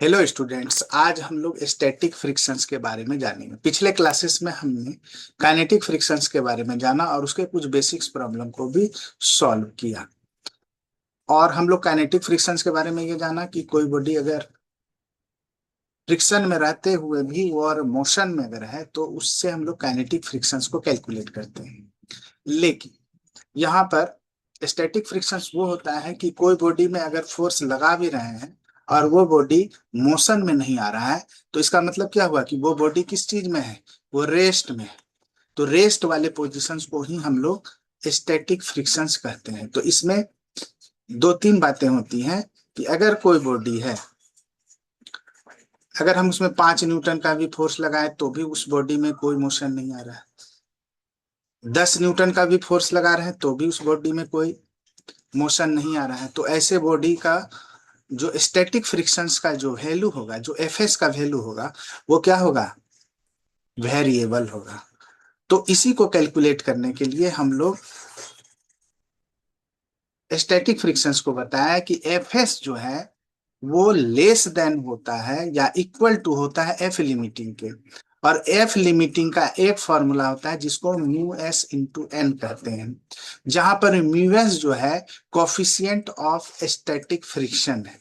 Hello students, आज हम लोग स्टैटिक फ्रिक्शंस के बारे में जानेंगे। पिछले क्लासेस में हमने काइनेटिक फ्रिक्शंस के बारे में जाना और उसके कुछ बेसिक्स प्रॉब्लम को भी सॉल्व किया। और हम लोग काइनेटिक फ्रिक्शंस के बारे में ये जाना कि कोई बॉडी अगर फ्रिक्शन में रहते हुए भी वो और मोशन में अगर है तो उससे हम लोग काइनेटिक फ्रिक्शंस को कैलकुलेट करते हैं। लेकिन यहाँ पर स्टैटिक फ्रिक्शंस वो होता है कि कोई बॉडी में अगर फोर्स लगा भी रहे हैं और वो बॉडी मोशन में नहीं आ रहा है, तो इसका मतलब क्या हुआ कि वो बॉडी किस चीज में है, वो रेस्ट में है। तो रेस्ट वाले पोजीशंस को ही हम लोग स्टैटिक फ्रिक्शंस कहते हैं। तो इसमें दो तीन बातें होती हैं कि अगर कोई बॉडी है, अगर हम उसमें 5 न्यूटन का भी फोर्स लगाएं तो भी उस बॉडी में कोई मोशन नहीं आ रहा है। 10 न्यूटन का भी फोर्स लगा रहे हैं तो भी उस बॉडी में कोई मोशन नहीं आ रहा है। तो ऐसे बॉडी का जो स्टैटिक फ्रिक्शंस का जो वैल्यू होगा, जो एफएस का वैल्यू होगा, वो क्या होगा, वेरिएबल होगा। तो इसी को कैलकुलेट करने के लिए हम लोग स्टैटिक फ्रिक्शंस को बताया कि एफएस जो है वो लेस देन होता है या इक्वल टू होता है एफ लिमिटिंग के। और एफ लिमिटिंग का एक फॉर्मूला होता है जिसको म्यू एस इंटू एन कहते हैं, जहां पर म्यू एस जो है कोफिशिएंट ऑफ स्टैटिक फ्रिक्शन है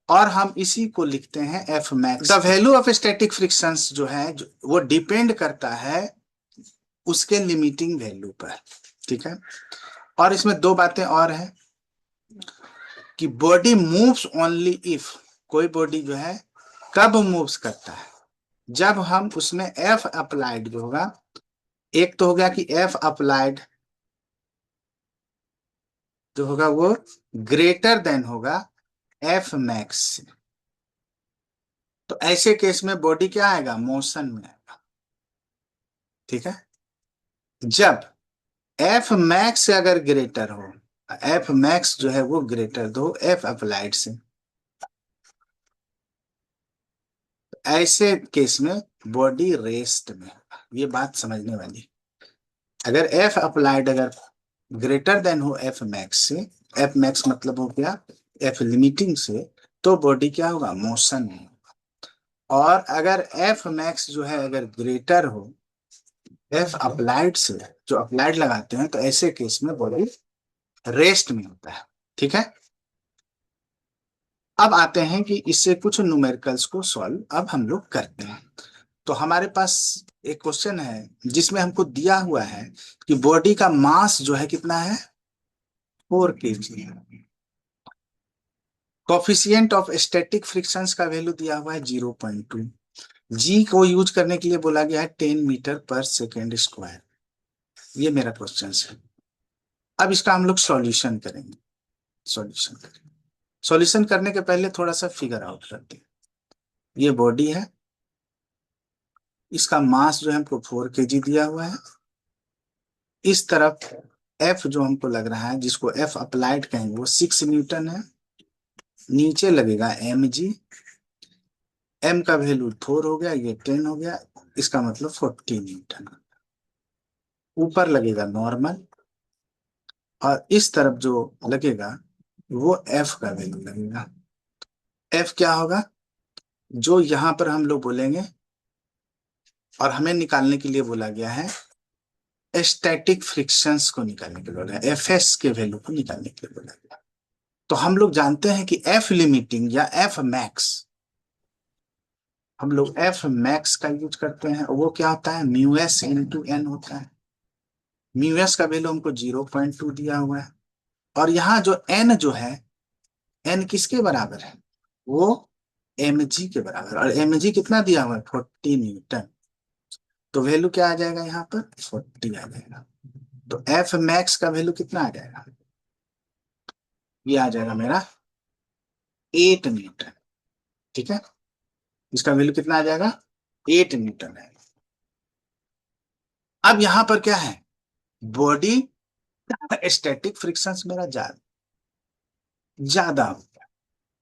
और हम इसी को लिखते हैं F max. The value of static frictions जो है वो डिपेंड करता है उसके लिमिटिंग वैल्यू पर। ठीक है। और इसमें दो बातें और हैं कि बॉडी मूव्स ओनली इफ, कोई बॉडी जो है कब मूव्स करता है, जब हम उसमें एफ अप्लाइड जो होगा, एक तो हो गया कि एफ अप्लाइड जो होगा वो ग्रेटर देन होगा एफ मैक्स से। तो ऐसे केस में बॉडी क्या आएगा, मोशन में आएगा। ठीक है। जब एफ मैक्स से अगर ग्रेटर हो, एफ मैक्स जो है वो ग्रेटर दो एफ अप्लाइड से, ऐसे केस में बॉडी रेस्ट में होगा। ये बात समझने वाली। अगर एफ अप्लाइड अगर ग्रेटर देन हो एफ मैक्स से, एफ मैक्स मतलब हो गया एफ लिमिटिंग से, तो बॉडी क्या होगा, मोशन में। और अगर एफ मैक्स जो है अगर ग्रेटर हो एफ अप्लाइड से, जो अप्लाइड लगाते हैं, तो ऐसे केस में बॉडी रेस्ट में होता है। ठीक है। अब आते हैं कि इससे कुछ न्यूमेरिकल्स को सॉल्व अब हम लोग करते हैं। तो हमारे पास एक क्वेश्चन है जिसमें हमको दिया हुआ है कि बॉडी का मास जो है कितना है, 4 kg। Coefficient of static frictions का वैल्यू दिया हुआ है 0.2। जी को यूज करने के लिए बोला गया है 10 मीटर पर सेकेंड स्क्वायर। ये मेरा क्वेश्चन है। अब इसका हम लोग सॉल्यूशन करेंगे। सॉल्यूशन करेंगे। सॉल्यूशन करने के पहले थोड़ा सा फिगर आउट करते हैं। ये बॉडी है, इसका मास जो है हमको 4 kg दिया हुआ है। इस तरफ एफ जो हमको लग रहा है, जिसको एफ अप्लाइड कहेंगे, वो 6 न्यूटन है। नीचे लगेगा एम जी, एम का वैल्यू 4 हो गया, ये 10 हो गया, इसका मतलब 40 न्यूटन। ऊपर लगेगा नॉर्मल और इस तरफ जो लगेगा वो एफ का वैल्यू लगेगा। एफ क्या होगा, जो यहां पर हम लोग बोलेंगे और हमें निकालने के लिए बोला गया है, स्टैटिक फ्रिक्शंस को निकालने के लिए बोला है, एफएस के वैल्यू को निकालने के लिए बोला गया। तो हम लोग जानते हैं कि एफ लिमिटिंग या एफ मैक्स, हम लोग एफ मैक्स का यूज करते हैं। वो क्या होता है, म्यू एस इंटू एन होता है। म्यू एस का वैल्यू हमको 0.2 दिया हुआ है। और यहाँ जो एन जो है, एन किसके बराबर है, वो एम जी के बराबर। और एम जी कितना दिया हुआ है, 40 न्यूटन। तो वैल्यू क्या आ जाएगा, यहाँ पर 40 आ जाएगा। तो एफ मैक्स का वैल्यू कितना आ जाएगा, ये आ जाएगा मेरा 8 न्यूटन। ठीक है। इसका वैल्यू कितना आ जाएगा, 8 न्यूटन है। अब यहां पर क्या है, बॉडी स्टैटिक फ्रिक्शंस मेरा ज्यादा हो गया,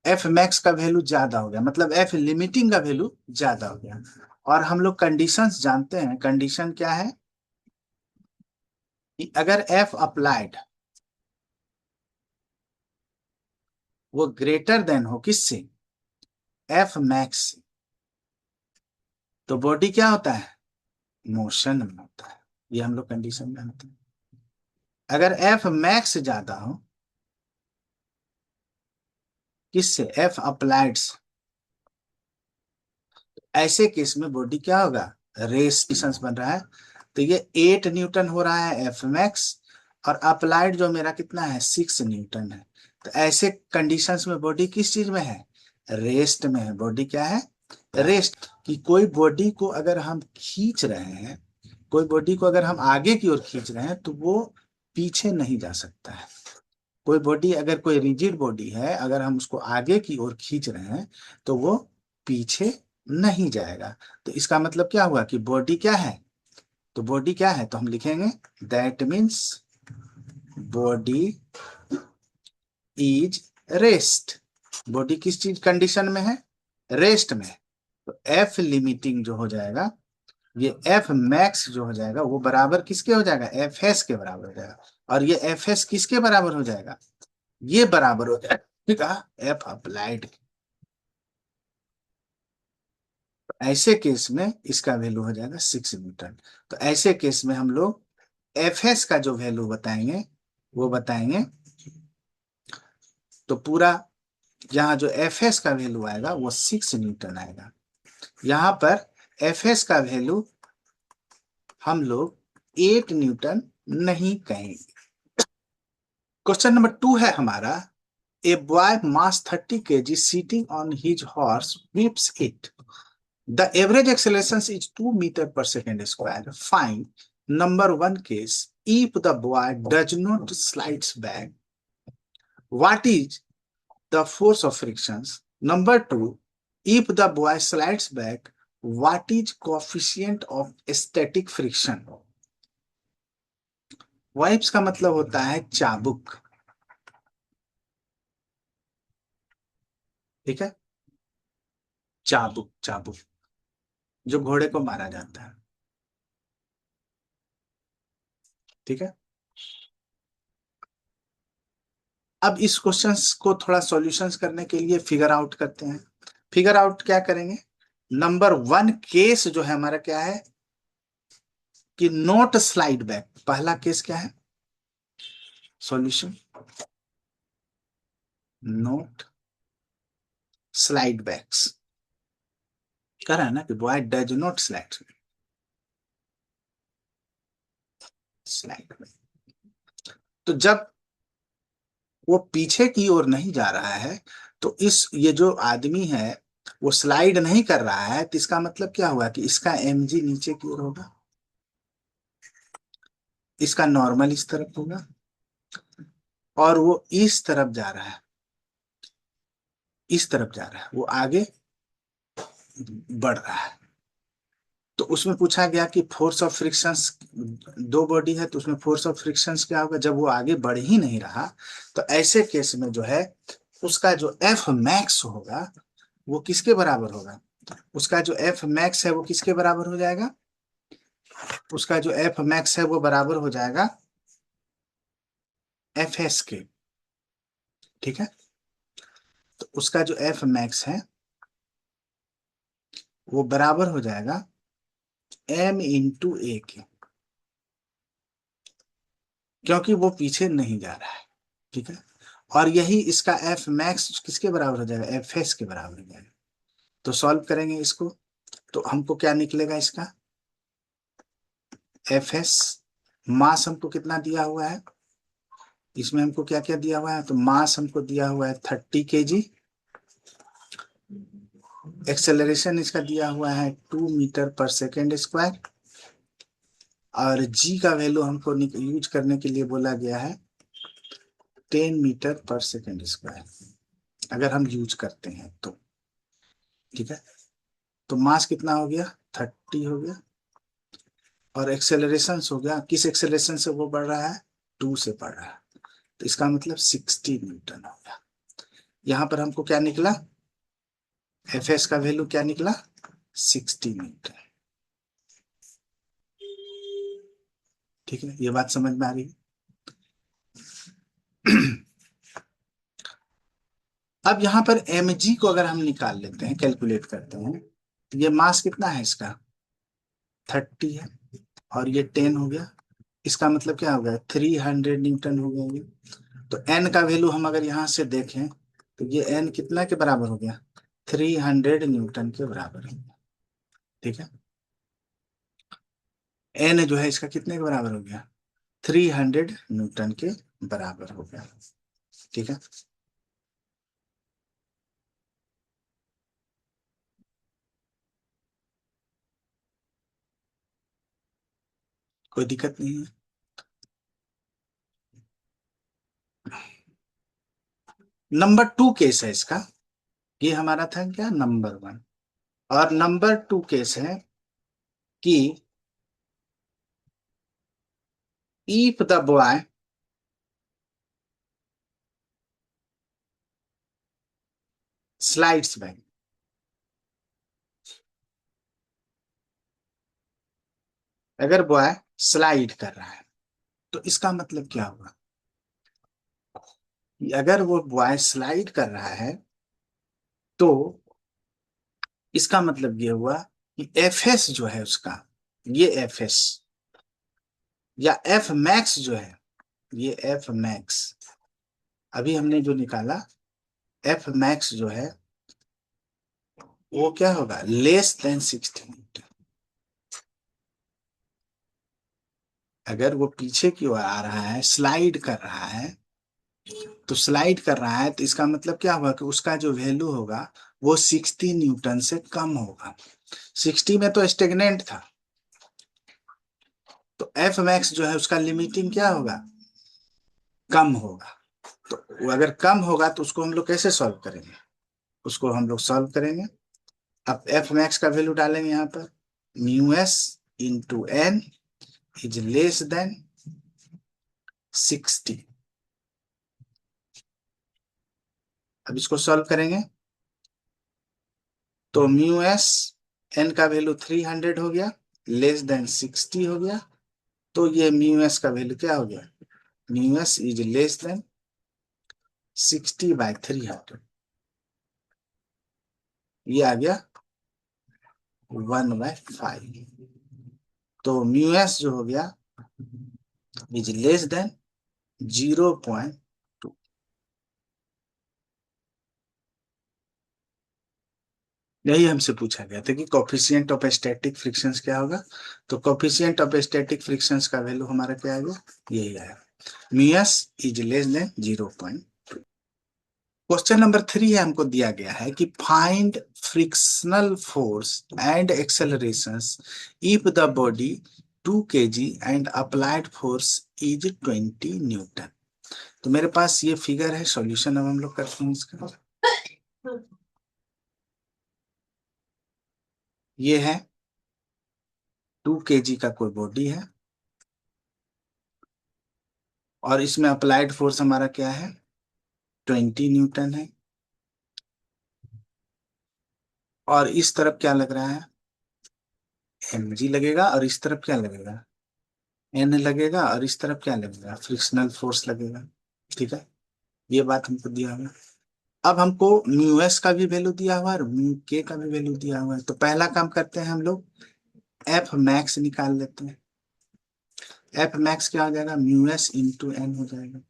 एफ मैक्स का वैल्यू ज्यादा हो गया, मतलब एफ लिमिटिंग का वैल्यू ज्यादा हो गया। और हम लोग कंडीशंस जानते हैं। कंडीशन क्या है कि अगर एफ अप्लाइड वो ग्रेटर देन हो किससे, एफ मैक्स, तो बॉडी क्या होता है, मोशन में होता है। ये हम लोग कंडीशन जानते हैं। अगर एफ मैक्स ज्यादा हो, किससे, एफ अप्लाइड, ऐसे केस में बॉडी क्या होगा, रेजिस्टेंस बन रहा है। तो ये 8 न्यूटन हो रहा है एफ मैक्स, और अप्लाइड जो मेरा कितना है, 6 न्यूटन है। तो ऐसे कंडीशंस में बॉडी किस चीज में है, रेस्ट में है। बॉडी क्या है, रेस्ट। कि कोई बॉडी को अगर हम खींच रहे हैं, कोई बॉडी को अगर हम आगे की ओर खींच रहे हैं, तो वो पीछे नहीं जा सकता है। कोई बॉडी, अगर कोई रिजिड बॉडी है, अगर हम उसको आगे की ओर खींच रहे हैं, तो वो पीछे नहीं जाएगा। तो इसका मतलब क्या हुआ कि बॉडी क्या है, तो बॉडी क्या है, तो हम लिखेंगे that means body is rest. Body किस चीज कंडीशन में है, रेस्ट में। तो एफ लिमिटिंग जो हो जाएगा, ये एफ मैक्स जो हो जाएगा, वो बराबर किसके हो जाएगा, एफ एस के बराबर हो जाएगा। और ये एफ एस किसके बराबर हो जाएगा, ये बराबर हो जाएगा एफ अप्लाइड। ऐसे केस में इसका वैल्यू हो जाएगा 6 न्यूटन। तो ऐसे केस में हम लोग एफ एस का जो वैल्यू बताएंगे, वो बताएंगे, तो पूरा यहाँ जो एफ एस का वैल्यू आएगा वो 6 न्यूटन आएगा। यहाँ पर एफ एस का वैल्यू हम लोग 8 न्यूटन नहीं कहेंगे। क्वेश्चन नंबर 2 है हमारा, a boy mass 30 kg sitting on his horse whips it. The average acceleration is 2 meters per second square. Find number 1 case if the boy does not slides back. What is the force of frictions? Number 2, if the boy slides back, what is coefficient of static friction? Wipes का मतलब होता है चाबुक, ठीक है, चाबुक, चाबुक जो घोड़े को मारा जाता है, ठीक है। अब इस क्वेश्चंस को थोड़ा सॉल्यूशंस करने के लिए फिगर आउट करते हैं। फिगर आउट क्या करेंगे, नंबर 1 केस जो है हमारा क्या है कि नोट स्लाइड बैक। पहला केस क्या है, सॉल्यूशन, नोट स्लाइड बैक्स। कह रहा है ना कि boy does not slide, slide back. तो जब वो पीछे की ओर नहीं जा रहा है, तो इस ये जो आदमी है वो स्लाइड नहीं कर रहा है, तो इसका मतलब क्या हुआ कि इसका एमजी नीचे की ओर होगा, इसका नॉर्मल इस तरफ होगा, और वो इस तरफ जा रहा है, इस तरफ जा रहा है, वो आगे बढ़ रहा है। तो उसमें पूछा गया कि फोर्स ऑफ फ्रिक्शंस, दो बॉडी है तो उसमें फोर्स ऑफ फ्रिक्शंस क्या होगा, जब वो आगे बढ़ ही नहीं रहा। तो ऐसे केस में जो है उसका जो एफ मैक्स होगा वो किसके बराबर होगा, उसका जो एफ मैक्स है वो किसके बराबर हो जाएगा, उसका जो एफ मैक्स है वो बराबर हो जाएगा एफ एस के, ठीक है। तो उसका जो एफ मैक्स है वो बराबर हो जाएगा एम इंटू ए के, क्योंकि वो पीछे नहीं जा रहा है, ठीक है। और यही इसका एफ मैक्स किसके बराबर हो जाएगा, एफ एस के बराबर हो जाएगा। तो सॉल्व करेंगे इसको, तो हमको क्या निकलेगा, इसका एफ एस, मास हमको कितना दिया हुआ है, इसमें हमको क्या क्या दिया हुआ है, तो मास हमको दिया हुआ है 30 kg, एक्सेलरेशन इसका दिया हुआ है 2 मीटर पर सेकेंड स्क्वायर, और जी का वैल्यू हमको यूज करने के लिए बोला गया है 10 मीटर पर सेकेंड स्क्वायर, अगर हम यूज करते हैं तो, ठीक है। तो मास कितना हो गया, 30 हो गया, और एक्सेलरेशन हो गया, किस एक्सेलरेशन से वो बढ़ रहा है, 2 से बढ़ रहा है, तो इसका मतलब 60 न्यूटन हो गया। यहां पर हमको क्या निकला, एफ एस का वैल्यू क्या निकला, 60 न्यूटन, ठीक है। ये बात समझ में आ रही है। अब यहां पर mg को अगर हम निकाल लेते हैं, कैलकुलेट करते हैं, तो ये मास कितना है इसका, 30 है, और ये 10 हो गया। इसका मतलब क्या हो गया, 300 न्यूटन हो गया ये। तो n का वैल्यू हम अगर यहां से देखें, तो ये n कितना के बराबर हो गया, 300 न्यूटन के बराबर हो गया। ठीक है, n जो है इसका कितने के बराबर हो गया, 300 न्यूटन के बराबर हो गया। ठीक है, कोई दिक्कत नहीं है। नंबर 2 केस है इसका, ये हमारा था क्या, नंबर 1। और नंबर 2 केस है कि if the boy slides back, अगर बॉय स्लाइड कर रहा है, तो इसका मतलब क्या हुआ, कि अगर वो बॉय स्लाइड कर रहा है, तो इसका मतलब ये हुआ कि एफ एस जो है उसका, ये एफ एस या एफ मैक्स जो है, ये एफ मैक्स, अभी हमने जो निकाला, एफ मैक्स जो है वो क्या होगा, लेस देन 60 मीटर। अगर वो पीछे की ओर आ रहा है, स्लाइड कर रहा है, तो स्लाइड कर रहा है, तो इसका मतलब क्या होगा कि उसका जो वैल्यू होगा वो 60 न्यूटन से कम होगा। 60 में तो स्टेगनेंट था, तो एफ मैक्स जो है उसका लिमिटिंग क्या होगा, कम होगा। तो वो अगर कम होगा तो उसको हम लोग कैसे सॉल्व करेंगे, उसको हम लोग सॉल्व करेंगे। अब एफ मैक्स का वैल्यू डालेंगे यहाँ पर, mu S into N is less than 60। अब इसको सॉल्व करेंगे, तो म्यू एस, एन का वैल्यू 300 हो गया, लेस देन 60 हो गया, तो ये म्यू एस का वैल्यू क्या हो गया, mu S is less then 60/300। ये आ गया 1/5। तो म्यू एस जो हो गया इज लेस देन 0.2। यही हमसे पूछा गया था कि कोफिशिएंट ऑफ स्टैटिक फ्रिक्शंस क्या होगा। तो कोफिशिएंट ऑफ स्टैटिक फ्रिक्शंस का वैल्यू हमारा क्या आ गया, यही आया, mu S is less than 0.2। Question number 3 है, हमको दिया गया है कि find frictional force and accelerations if the body 2 kg and applied force is 20 newton. तो मेरे पास ये फिगर है, सॉल्यूशन अब हम लोग करते हैं इसका। ये है 2 kg का कोई बॉडी है, और इसमें अप्लाइड फोर्स हमारा क्या है, 20 न्यूटन है, और इस तरफ क्या लग रहा है, mg लगेगा, और इस तरफ क्या लगेगा, n लगेगा, और इस तरफ क्या लगेगा, फ्रिक्शनल फोर्स लगेगा। ठीक है, ये बात हमको दिया हुआ है। अब हमको म्यू एस का भी वैल्यू दिया हुआ है और म्यू के का भी वैल्यू दिया हुआ है। तो पहला काम करते हैं हम लोग, एफ मैक्स निकाल लेते हैं। एफ मैक्स क्या हो जाएगा, म्यू एस इंटू एन हो जाएगा।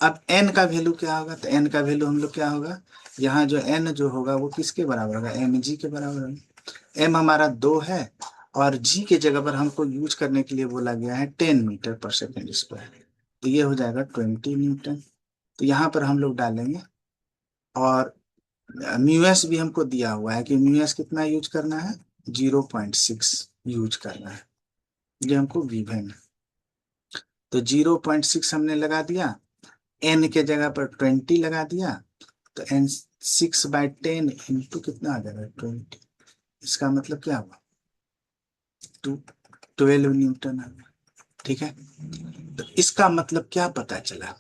अब एन का वैल्यू क्या होगा, तो एन का वैल्यू हम लोग क्या होगा, यहाँ जो एन जो होगा वो किसके बराबर होगा, एम जी के बराबर होगा। एम हमारा 2 है, और जी के जगह पर हमको यूज करने के लिए बोला गया है 10 मीटर पर सेकेंड स्क्वायर, तो ये हो जाएगा 20 न्यूटन। तो यहाँ पर हम लोग डालेंगे, और म्यू एस भी हमको दिया हुआ है कि म्यू एस कितना यूज करना है, 0.6 यूज करना है, ये हमको गिवन है। तो 0.6 हमने लगा दिया, एन के जगह पर 20 लगा दिया, तो एन 6/10 इंटू कितना आ जाएगा, 20। इसका मतलब क्या हुआ, 12 न्यूटन आ गया। ठीक है, तो इसका मतलब क्या पता चला,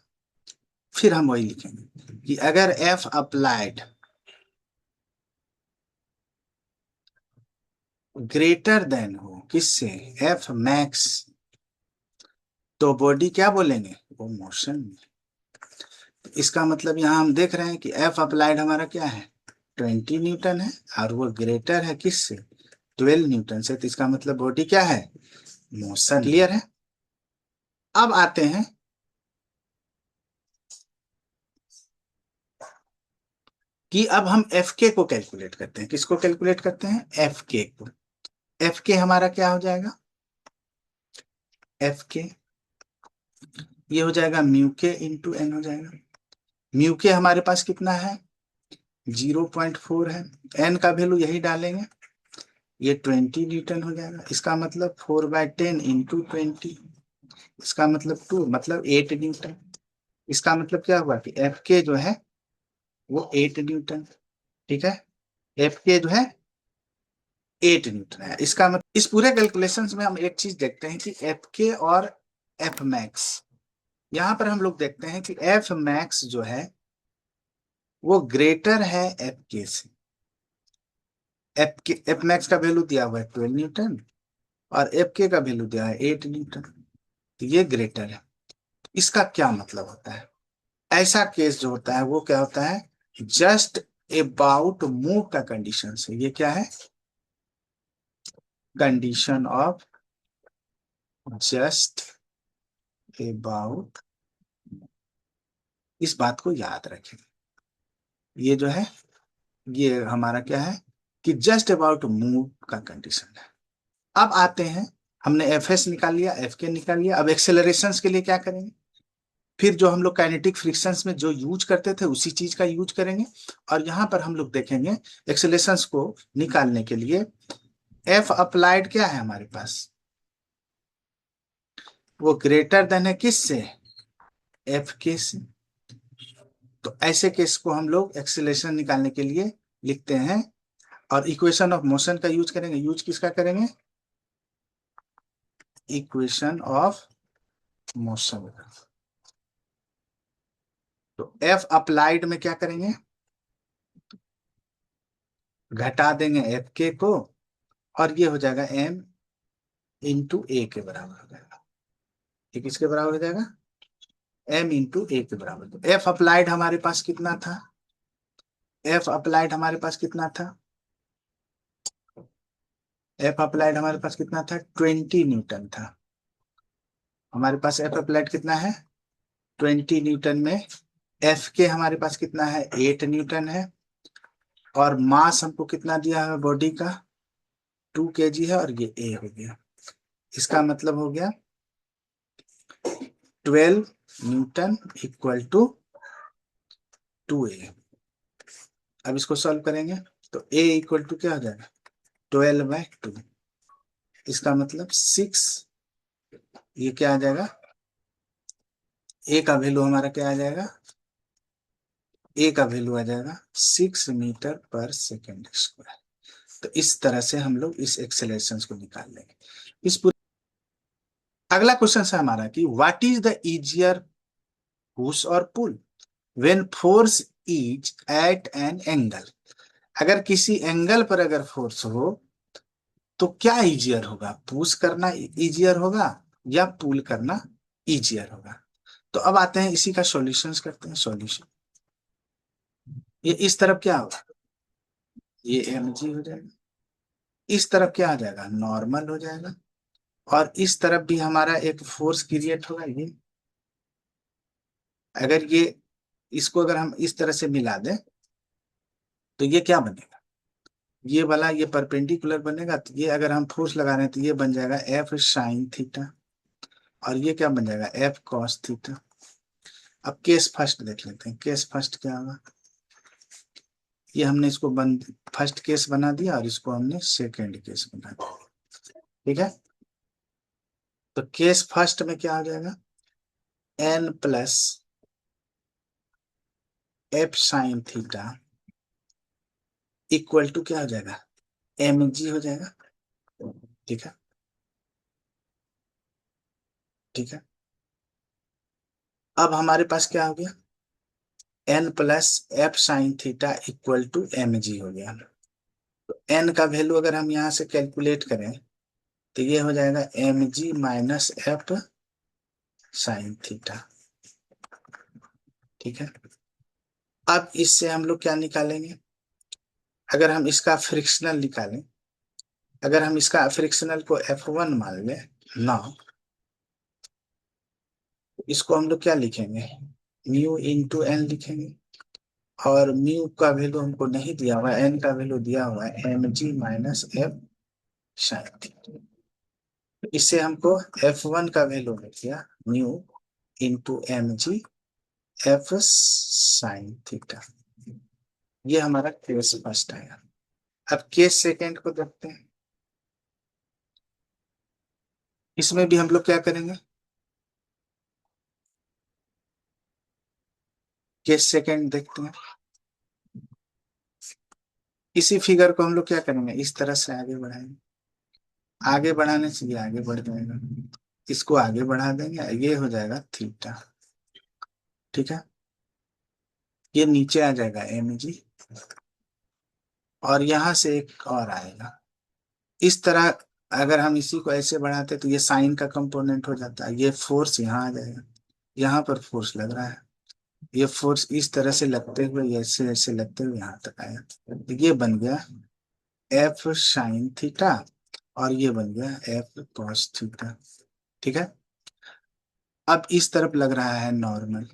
फिर हम वही लिखेंगे कि अगर एफ अप्लाइड ग्रेटर देन हो किससे, एफ मैक्स, तो बॉडी क्या बोलेंगे, वो मोशन में। इसका मतलब यहाँ हम देख रहे हैं कि एफ अप्लाइड हमारा क्या है, 20 न्यूटन है, और वो ग्रेटर है किससे, 12 न्यूटन से। तो इसका मतलब बॉडी क्या है, मोशन। क्लियर है। अब आते हैं कि अब हम एफ के को कैलकुलेट करते हैं। किसको कैलकुलेट करते हैं, एफ के को। एफ के हमारा क्या हो जाएगा, एफ के ये हो जाएगा म्यू के इंटू एन हो जाएगा। म्यू के हमारे पास कितना है, 0.4 है। एन का वैल्यू यही डालेंगे, ये 20 न्यूटन हो जाएगा। इसका मतलब 4/10 इंटू 20, इसका मतलब 2, मतलब 8 न्यूटन। इसका मतलब क्या हुआ कि एफ के जो है वो 8 न्यूटन। ठीक है, एफ के जो है 8 न्यूटन है। इसका मतलब इस पूरे कैलकुलेशन में हम एक चीज देखते हैं कि एफ के और एफ मैक्स, यहां पर हम लोग देखते हैं कि एफ मैक्स जो है वो ग्रेटर है एफ के से। एफ के, एफ मैक्स का वैल्यू दिया हुआ है 12 न्यूटन, और एफ के का वैल्यू दिया है 8 न्यूटन। तो ये ग्रेटर है। इसका क्या मतलब होता है, ऐसा केस जो होता है वो क्या होता है, जस्ट अबाउट मूव का कंडीशन से। ये क्या है, कंडीशन ऑफ जस्ट अबाउट। इस बात को याद रखें, ये जो है ये हमारा क्या है कि जस्ट अबाउट मूव का कंडीशन है। अब आते हैं, हमने एफ एस निकाल लिया, एफ के निकाल लिया। अब एक्सेलरेशंस के लिए क्या करेंगे, फिर जो हम लोग काइनेटिक फ्रिक्शंस में जो यूज करते थे उसी चीज का यूज करेंगे। और यहां पर हम लोग देखेंगे एक्सेलरेशंस को निकालने के लिए एफ अप्लाइड क्या है हमारे पास, वो ग्रेटर देन है किससे, एफ के से। तो ऐसे केस को हम लोग एक्सेलरेशन निकालने के लिए लिखते हैं, और इक्वेशन ऑफ मोशन का यूज करेंगे। यूज किसका करेंगे, इक्वेशन ऑफ मोशन। तो एफ अप्लाइड में क्या करेंगे, घटा देंगे एफ के को, और ये हो जाएगा एम इंटू ए के बराबर हो जाएगा। ये किसके बराबर हो जाएगा, एम इंटू ए के बराबर। तो एफ अप्लाइड हमारे पास कितना था, एफ अप्लाइड हमारे पास कितना था, एफ अप्लाइड हमारे पास कितना था, 20 न्यूटन था। हमारे पास एफ अप्लाइड कितना है, 20 न्यूटन में एफ के हमारे पास कितना है, 8 न्यूटन है। और मास हमको कितना दिया है बॉडी का, 2 kg है, और ये ए हो गया। इसका मतलब हो गया 12 न्यूटन इक्वल टू 2 ए। अब इसको सॉल्व करेंगे तो ए इक्वल टू क्या हो जाएगा, 12/2। इसका मतलब 6, ये क्या आ जाएगा, ए का वैल्यू हमारा क्या आ जाएगा, ए का वैल्यू आ जाएगा 6 मीटर पर सेकेंड स्क्वायर। तो इस तरह से हम लोग इस एक्सेलरेशन को निकाल लेंगे। इस पूरे अगला क्वेश्चन है हमारा कि what is the easier push और pull when force is at an angle. अगर किसी एंगल पर अगर फोर्स हो तो क्या इजियर होगा, पुश करना इजियर होगा या पुल करना इजियर होगा। तो अब आते हैं इसी का सॉल्यूशंस करते हैं। सॉल्यूशन, ये इस तरफ क्या होगा, ये एम जी हो जाएगा। इस तरफ क्या आ जाएगा, नॉर्मल हो जाएगा। और इस तरफ भी हमारा एक फोर्स क्रिएट होगा। ये अगर ये इसको अगर हम इस तरह से मिला दें तो ये क्या बनेगा, ये वाला ये परपेंडिकुलर बनेगा। तो ये अगर हम फोर्स लगा रहे हैं तो ये बन जाएगा एफ साइन थीटा, और ये क्या बन जाएगा, एफ कॉस थीटा। अब केस फर्स्ट देख लेते हैं, केस फर्स्ट क्या होगा। ये हमने इसको फर्स्ट केस बना दिया, और इसको हमने सेकेंड केस बना दिया। ठीक है, तो केस फर्स्ट में क्या आ जाएगा, N plus F sine theta equal to क्या हो जाएगा, एम जी हो जाएगा। ठीक है, ठीक है। अब हमारे पास क्या हो गया, N plus F sine theta equal to M G हो गया। तो एन का वैल्यू अगर हम यहां से कैलकुलेट करें तो ये हो जाएगा M G minus F sine theta. ठीक है। अब इससे हम लोग क्या निकालेंगे, अगर हम इसका फ्रिक्शनल निकालें, अगर हम इसका फ्रिक्शनल को F1 मान लें ना, इसको हम लोग क्या लिखेंगे, म्यू इंटू एन लिखेंगे। और म्यू का वैल्यू हमको नहीं दिया हुआ है, एन का वैल्यू दिया हुआ है mg - f साइन थीटा। इससे हमको F1 का वैल्यू मिल गया mu into mg - f sine theta. ये हमारा केस फर्स्ट आया। अब केस सेकेंड को देखते हैं। इसमें भी हम लोग क्या करेंगे, केस सेकेंड देखते हैं। इसी फिगर को हम लोग क्या करेंगे, इस तरह से आगे बढ़ाएंगे। आगे बढ़ाने से ये आगे बढ़ जाएगा, इसको आगे बढ़ा देंगे, ये हो जाएगा थीटा। ठीक है, ये नीचे आ जाएगा mg, और यहां से एक और आएगा इस तरह। अगर हम इसी को ऐसे बढ़ाते तो ये साइन का कंपोनेंट हो जाता है, ये फोर्स यहाँ आ जाएगा, यहाँ पर फोर्स लग रहा है, ये फोर्स इस तरह से लगते हुए ऐसे ऐसे लगते हुए यहाँ तक आया, तो ये बन गया एफ साइन थीटा, और ये बन गया एफ कॉस थीटा। ठीक है। अब इस तरफ लग रहा है नॉर्मल,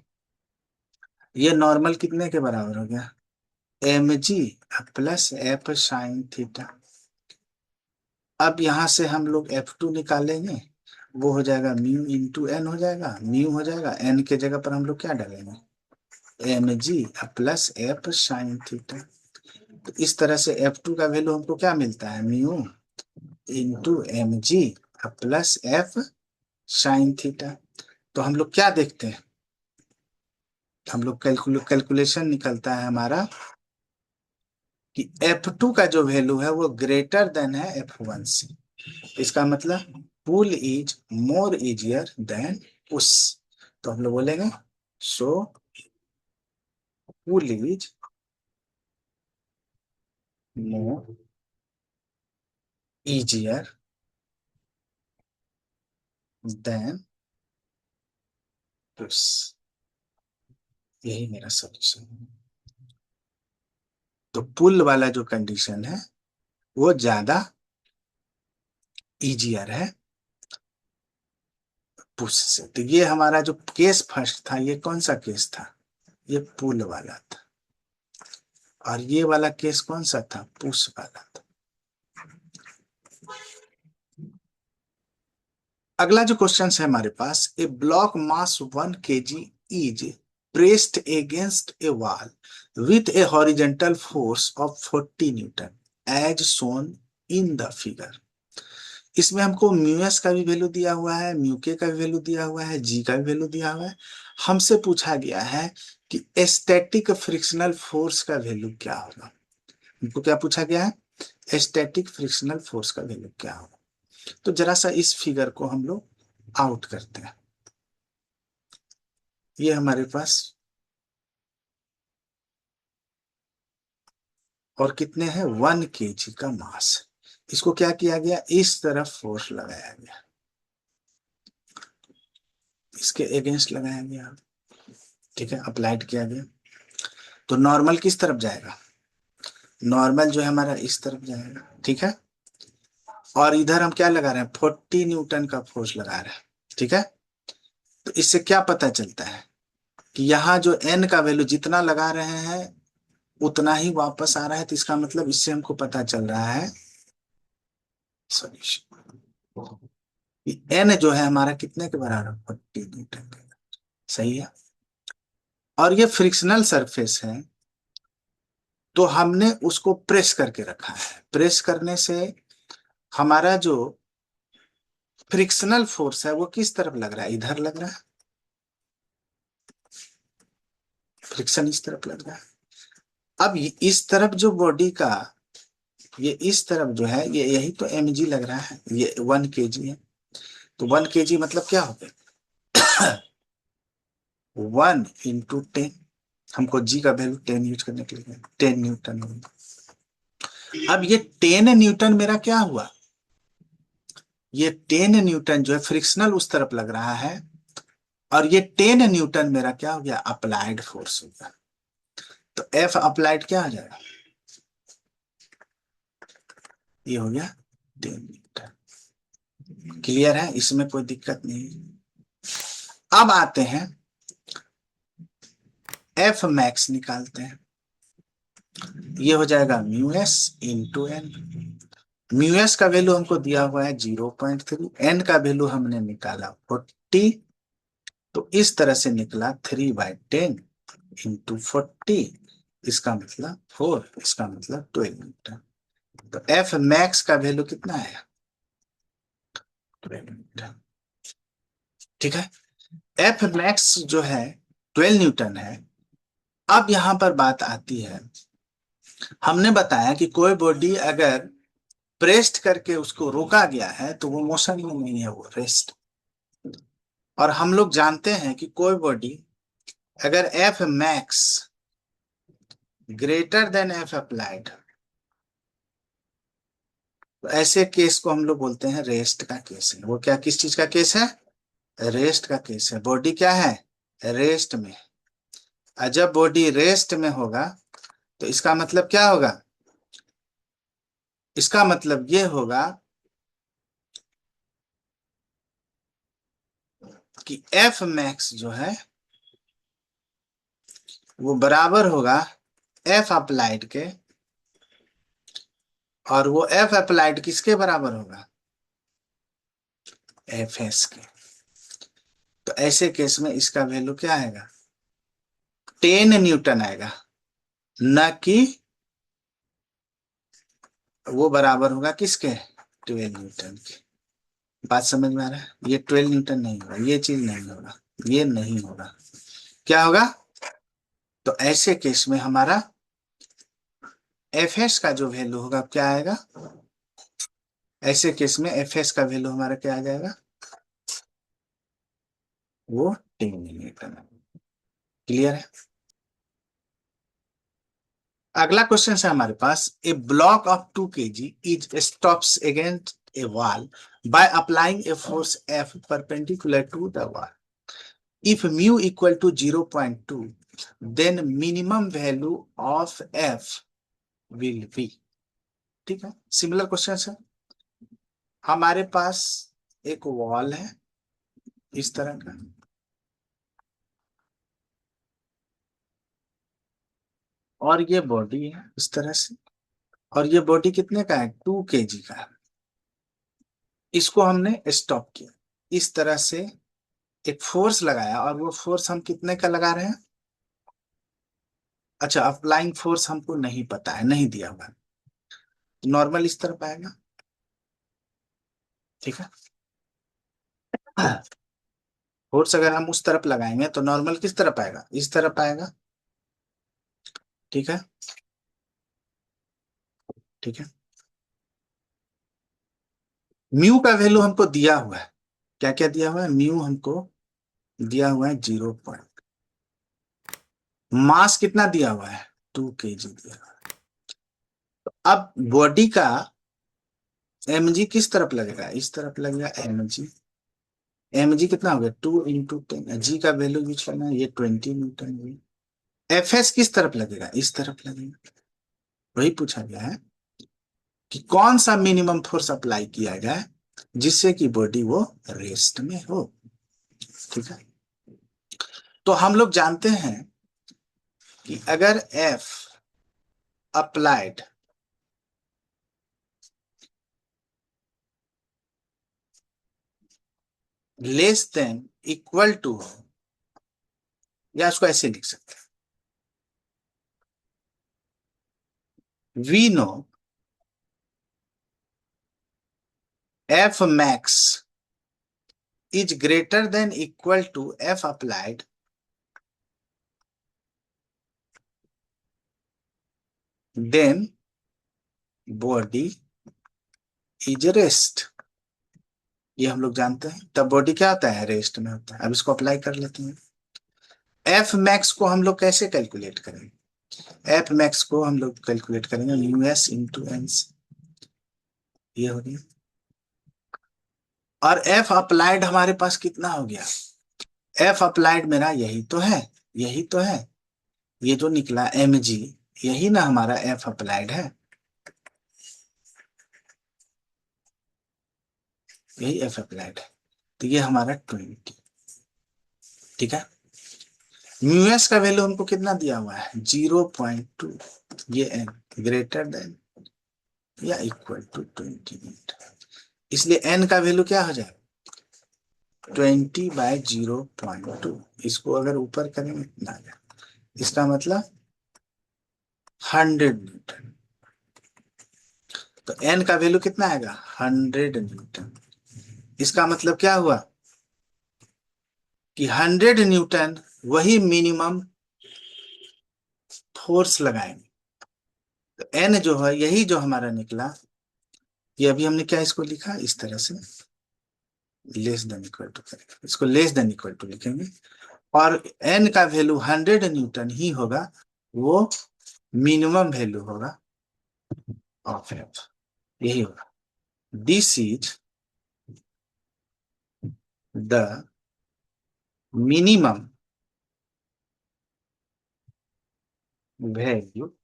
ये नॉर्मल कितने के बराबर हो गया, mg plus F sine theta. अब यहां से हम लोग F2 निकालेंगे, वो हो जाएगा म्यू इंटू एन हो जाएगा, म्यू हो जाएगा, एन के जगह पर हम लोग क्या डालेंगे, mg plus F sine theta. तो इस तरह से F2 का वैल्यू हमको क्या मिलता है, mu into mg plus F sine theta. तो हम लोग क्या देखते हैं, हम लोग कैलकुलेशन निकलता है हमारा कि F2 का जो वैल्यू है वो ग्रेटर देन है F1 से। इसका मतलब pull is more easier than push. तो हम लोग बोलेंगे so pull is more easier than push. यही मेरा सॉल्यूशन है। तो पुल वाला जो कंडीशन है वो ज्यादा इजियर है पुश से। तो ये हमारा जो केस फर्स्ट था, ये कौन सा केस था, ये पुल वाला था, और ये वाला केस कौन सा था, पुश वाला था। अगला जो क्वेश्चन है हमारे पास, a block mass 1 kg is pressed against a wall with a horizontal force of 40 newton as shown in the figure. इसमें हमको म्यू एस का भी वैल्यू दिया हुआ है, म्यू के का भी वैल्यू दिया हुआ है, जी का भी वैल्यू दिया हुआ है। हमसे पूछा गया है कि स्टैटिक फ्रिक्शनल फोर्स का वैल्यू क्या होगा। हमको क्या पूछा गया है, स्टैटिक फ्रिक्शनल फोर्स का वैल्यू क्या होगा। तो जरा सा इस फिगर को हम लोग आउट करते हैं। ये हमारे पास और कितने हैं, 1 kg का मास। इसको क्या किया गया, इस तरफ फोर्स लगाया गया, इसके अगेंस्ट लगाया गया। ठीक है, अप्लाइड किया गया। तो नॉर्मल किस तरफ जाएगा, नॉर्मल जो है हमारा इस तरफ जाएगा। ठीक है, और इधर हम क्या लगा रहे हैं, 40 न्यूटन का फोर्स लगा रहे हैं। ठीक है, तो इससे क्या पता चलता है कि यहाँ जो एन का वैल्यू जितना लगा रहे हैं उतना ही वापस आ रहा है। तो इसका मतलब इससे हमको पता चल रहा है सॉल्यूशन, एन जो है हमारा कितने के बराबर, 40 न्यूटन के। सही है। और ये फ्रिक्शनल सरफेस है, तो हमने उसको प्रेस करके रखा है। प्रेस करने से हमारा जो फ्रिक्शनल फोर्स है वो किस तरफ लग रहा है, इधर लग रहा है, फ्रिक्शन इस तरफ लग रहा है। अब इस तरफ जो बॉडी का, ये इस तरफ जो है, ये यही तो mg लग रहा है, ये 1 kg है। तो 1 kg मतलब क्या हो गया, 1 × 10। हमको जी का वैल्यू 10 यूज करने के लिए 10 न्यूटन होगा। अब ये 10 न्यूटन मेरा क्या हुआ, ये 10 न्यूटन जो है फ्रिक्शनल उस तरफ लग रहा है, और ये 10 न्यूटन मेरा क्या हो गया, अप्लाइड फोर्स हो गया। तो एफ अप्लाइड क्या आ जाएगा, ये हो गया 10 न्यूटन। क्लियर है, इसमें कोई दिक्कत नहीं। अब आते हैं एफ मैक्स निकालते हैं। ये हो जाएगा mu S into N. Mu S का वैल्यू हमको दिया हुआ है 0.3, एन का वैल्यू हमने निकाला 40। तो इस तरह से निकला 3/10 इंटू 40, इसका मतलब 4, इसका मतलब 12 न्यूटन। तो एफ मैक्स का वैल्यू कितना है, 12 न्यूटन। ठीक है, एफ मैक्स जो है 12 न्यूटन है। अब यहां पर बात आती है, हमने बताया कि कोई बॉडी अगर प्रेस्ड करके उसको रोका गया है तो वो मोशन में नहीं है, वो रेस्ट। और हम लोग जानते हैं कि कोई बॉडी अगर F max greater than F applied, तो ऐसे केस को हम लोग बोलते हैं रेस्ट का केस है। वो क्या, किस चीज का केस है, रेस्ट का केस है। बॉडी क्या है, रेस्ट में। और जब बॉडी रेस्ट में होगा तो इसका मतलब क्या होगा, इसका मतलब ये होगा कि एफ मैक्स जो है वो बराबर होगा एफ अप्लाइड के। और वो एफ अप्लाइड किसके बराबर होगा, एफ एस के। तो ऐसे केस में इसका वैल्यू क्या आएगा, 10 न्यूटन आएगा, न कि वो बराबर होगा किसके, 12 न्यूटन के। बात समझ में आ रहा है, ये 12 न्यूटन नहीं होगा, ये चीज नहीं होगा, ये नहीं होगा। क्या होगा, तो ऐसे केस में हमारा एफ एस का जो वैल्यू होगा क्या आएगा, ऐसे केस में एफ एस का वैल्यू हमारा क्या आ जाएगा, वो 10 न्यूटन। क्लियर है। अगला क्वेश्चन है हमारे पास, a block of 2 kg is stops against a wall by applying a force F perpendicular to the wall. If mu equal to 0.2, then minimum value of F will be. ठीक है, similar question है। हमारे पास एक wall है इस तरह का, और ये बॉडी है इस तरह से, और ये बॉडी कितने का है, 2 kg का है। इसको हमने स्टॉप किया इस तरह से, एक फोर्स लगाया, और वो फोर्स हम कितने का लगा रहे हैं, अच्छा अप्लाइंग फोर्स हमको नहीं पता है, नहीं दिया हुआ, नॉर्मल इस तरफ आएगा। ठीक है, फोर्स अगर हम उस तरफ लगाएंगे तो नॉर्मल किस तरफ आएगा, इस तरफ आएगा। ठीक है, ठीक है। म्यू का वैल्यू हमको दिया हुआ है, क्या क्या दिया हुआ है, म्यू हमको दिया हुआ है 0 मास कितना दिया हुआ है, 2 kg दिया हुआ है। अब बॉडी का mg किस तरफ लगेगा, इस तरफ लगेगा mg। mg कितना हो गया, 2 × 10, g का वैल्यू यूज करना है, ये 20 न्यूटन हुई। एफ एस किस तरफ लगेगा, इस तरफ लगेगा। वही पूछा गया है कि कौन सा मिनिमम फोर्स अप्लाई किया जाए जिससे कि बॉडी वो रेस्ट में हो। ठीक है, तो हम लोग जानते हैं कि अगर F applied less than equal to हो, या उसको ऐसे लिख सकते हैं, we know F max is greater than equal to F applied, then body is rest। ये हम लोग जानते हैं, तब बॉडी क्या होता है, रेस्ट में होता है। अब इसको अप्लाई कर लेते हैं। एफ मैक्स को हम लोग कैसे कैलकुलेट करेंगे, एफ मैक्स को हम लोग कैलकुलेट करेंगे न्यू एस इंटू एन से, ये हो गया। और एफ अप्लाइड हमारे पास कितना हो गया, एफ अप्लाइड मेरा यही तो है, यही तो है, ये जो निकला एम जी, यही ना हमारा एफ अप्लाइड है, यही एफ अप्लाइड है। तो ये हमारा 20, ठीक है। म्यूएस का वैल्यू हमको कितना दिया हुआ है, 0.2, ये एन ग्रेटर देन या इक्वल टू 20 मीटर, इसलिए एन का वैल्यू क्या हो जाएगा, 20/0.2, इसको अगर ऊपर करेंगे इतना आ जाएगा, इसका मतलब 100 न्यूटन। तो एन का वैल्यू कितना आएगा, 100 न्यूटन। इसका मतलब क्या हुआ कि 100 न्यूटन वही मिनिमम फोर्स लगाएंगे। तो एन जो है यही जो हमारा निकला, ये अभी हमने क्या इसको लिखा इस तरह से, लेस देन इक्वल टू करेंगे, इसको लेस देन इक्वल टू लिखेंगे, और एन का वैल्यू 100 न्यूटन ही होगा, वो मिनिमम वैल्यू होगा ऑफ एफ, यही होगा। This is the minimum value,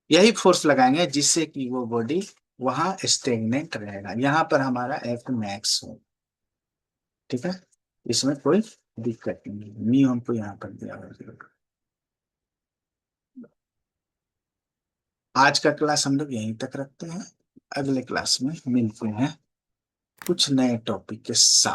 यही फोर्स लगाएंगे जिससे कि वो बॉडी वहां स्टेगनेंट रहेगा, यहां पर हमारा एफ मैक्स हो, ठीक है। इसमें कोई दिक्कत नहीं, न्यू हमको यहाँ पर दिया हुआ। आज का क्लास हम लोग यहीं तक रखते हैं, अगले क्लास में मिलते हैं कुछ नए टॉपिक के साथ।